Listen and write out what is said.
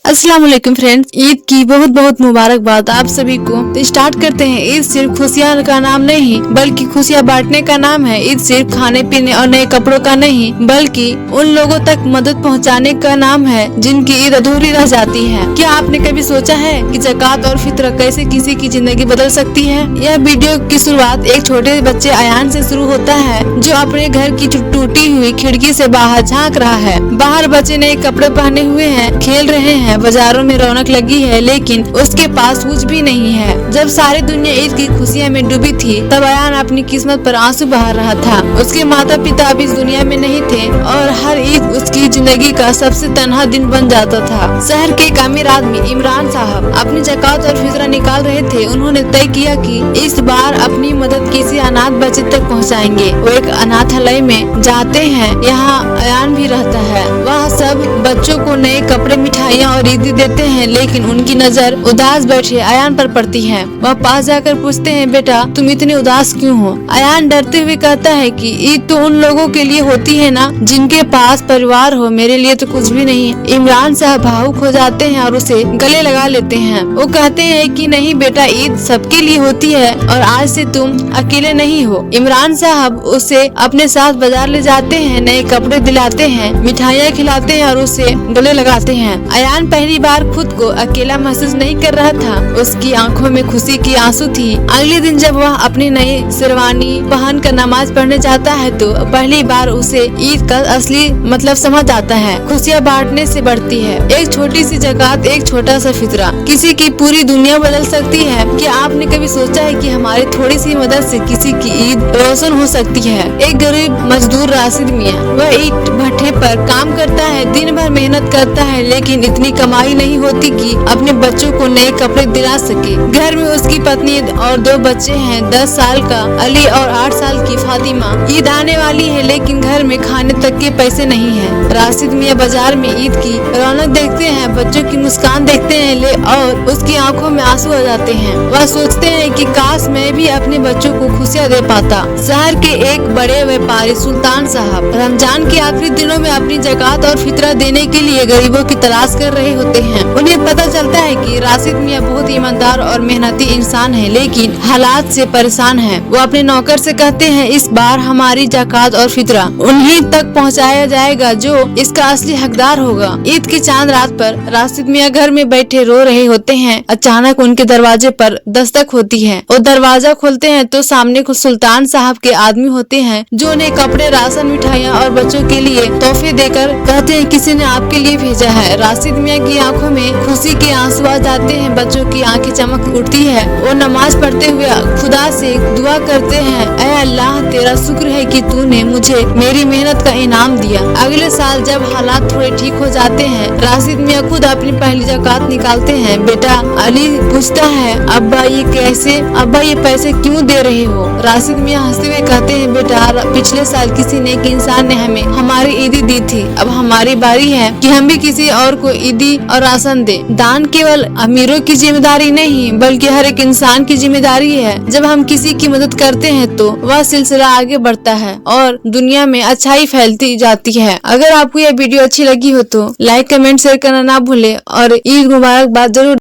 अस्सलाम वालेकुम फ्रेंड्स, ईद की बहुत बहुत मुबारकबाद आप सभी को। तो स्टार्ट करते हैं। ईद सिर्फ खुशियाँ का नाम नहीं बल्कि खुशियाँ बांटने का नाम है। ईद सिर्फ खाने पीने और नए कपड़ों का नहीं बल्कि उन लोगों तक मदद पहुंचाने का नाम है जिनकी ईद अधूरी रह जाती है। क्या आपने कभी सोचा है कि ज़कात और फित्र कैसे किसी की जिंदगी बदल सकती है? यह वीडियो की शुरुआत एक छोटे बच्चे अयान से शुरू होता है जो अपने घर की टूटी हुई खिड़की से बाहर झांक रहा है। बाहर बच्चे नए कपड़े पहने हुए हैं, खेल रहे हैं, बाजारों में रौनक लगी है, लेकिन उसके पास कुछ भी नहीं है। जब सारी दुनिया ईद की खुशियों में डूबी थी तब अयान अपनी किस्मत पर आंसू बहा रहा था। उसके माता पिता अब इस दुनिया में नहीं थे और हर ईद उसकी जिंदगी का सबसे तन्हा दिन बन जाता था। शहर के एक अमीर आदमी इमरान साहब अपनी ज़कात और फितरा निकाल रहे थे। उन्होंने तय किया कि इस बार अपनी मदद किसी अनाथ बच्चे तक पहुँचाएंगे। वो एक अनाथालय में जाते हैं, यहाँ अयान भी रहता है। वह सब बच्चों को नए कपड़े, मिठाइयाँ और ईदी देते हैं, लेकिन उनकी नजर उदास बैठे अयान पर पड़ती है। वह पास जाकर पूछते हैं, बेटा तुम इतने उदास क्यों हो? अयान डरते हुए कहता है कि ईद तो उन लोगों के लिए होती है ना जिनके पास परिवार हो, मेरे लिए तो कुछ भी नहीं है। इमरान साहब भावुक हो जाते हैं और उसे गले लगा लेते हैं। वो कहते हैं कि नहीं बेटा, ईद सबके लिए होती है और आज से तुम अकेले नहीं हो। इमरान साहब उसे अपने साथ बाजार ले जाते हैं, नए कपड़े दिलाते हैं, मिठाइयाँ खिलाते हैं और उसे गले लगाते हैं। अयान पहली बार खुद को अकेला महसूस नहीं कर रहा था। उसकी आंखों में खुशी की आंसू थी। अगले दिन जब वह अपनी नई शेरवानी पहन कर नमाज पढ़ने जाता है तो पहली बार उसे ईद का असली मतलब समझ आता है। खुशियाँ बांटने से बढ़ती है। एक छोटी सी ज़कात, एक छोटा सा फितरा किसी की पूरी दुनिया बदल सकती है। क्या आपने कभी सोचा है कि हमारी थोड़ी सी मदद से किसी की ईद रोशन हो सकती है? एक गरीब मजदूर राशिद मियाँ, वह ईंट भट्ठे पर काम करता है, दिन भर मेहनत करता है, लेकिन इतनी कमाई नहीं होती कि अपने बच्चों को नए कपड़े दिला सके। घर में उसकी पत्नी और 2 बच्चे हैं, 10 साल का अली और 8 साल की फातिमा। ईद आने वाली है लेकिन घर में खाने तक के पैसे नहीं है। राशिद मियाँ बाजार में ईद की रौनक देखते हैं, बच्चों की मुस्कान देखते हैं और उसकी आंखों में आंसू आ जाते हैं। वह सोचते हैं कि काश मैं भी अपने बच्चों को खुशियाँ दे पाता। शहर के एक बड़े व्यापारी सुल्तान साहब रमजान के आखिरी दिनों में अपनी ज़कात और फितरा देने के लिए गरीबों की तलाश कर रहे होते हैं। उन्हें पता चलता है कि राशिद मियाँ बहुत ईमानदार और मेहनती इंसान है, लेकिन हालात से परेशान है। वो अपने नौकर से कहते हैं, इस बार हमारी ज़कात और फितरा उन्हीं तक पहुँचाया जाएगा जो इसका असली हकदार होगा। ईद की चांद रात पर राशिद मियाँ घर में बैठे रो रहे होते हैं। अचानक उनके दरवाजे पर दस्तक होती है। वो दरवाजा खोलते हैं तो सामने कुछ सुल्तान साहब के आदमी होते हैं जो उन्हें कपड़े, राशन, मिठाइयाँ और बच्चों के लिए तोहफे देकर कहते हैं किसी ने आपके लिए भेजा है। राशिद मियाँ की आंखों में खुशी के आंसू आ जाते हैं, बच्चों की आंखें चमक उठती है। वो नमाज पढ़ते हुए खुदा से दुआ करते हैं, ऐ अल्लाह तेरा शुक्र है कि तूने मुझे मेरी मेहनत का इनाम दिया। अगले साल जब हालात थोड़े ठीक हो जाते हैं, राशिद मियाँ खुद अपनी पहली ज़कात निकालते हैं। बेटा अली पूछता है, अब्बा ये कैसे? अब्बा ये पैसे क्यों दे रहे हो? राशिद मियाँ हंसते हुए कहते हैं, बेटा पिछले साल किसी नेक इंसान ने हमें हमारी ईदी दी थी, अब हमारी बारी है कि हम भी किसी और को ईदी और राशन दे। दान केवल अमीरों की जिम्मेदारी नहीं बल्कि हर एक इंसान की जिम्मेदारी है। जब हम किसी की मदद करते हैं तो वह सिलसिला आगे बढ़ता है और दुनिया में अच्छाई फैलती जाती है। अगर आपको यह वीडियो अच्छी लगी हो तो लाइक, कमेंट, शेयर करना ना भूले और ईद मुबारकबाद जरूर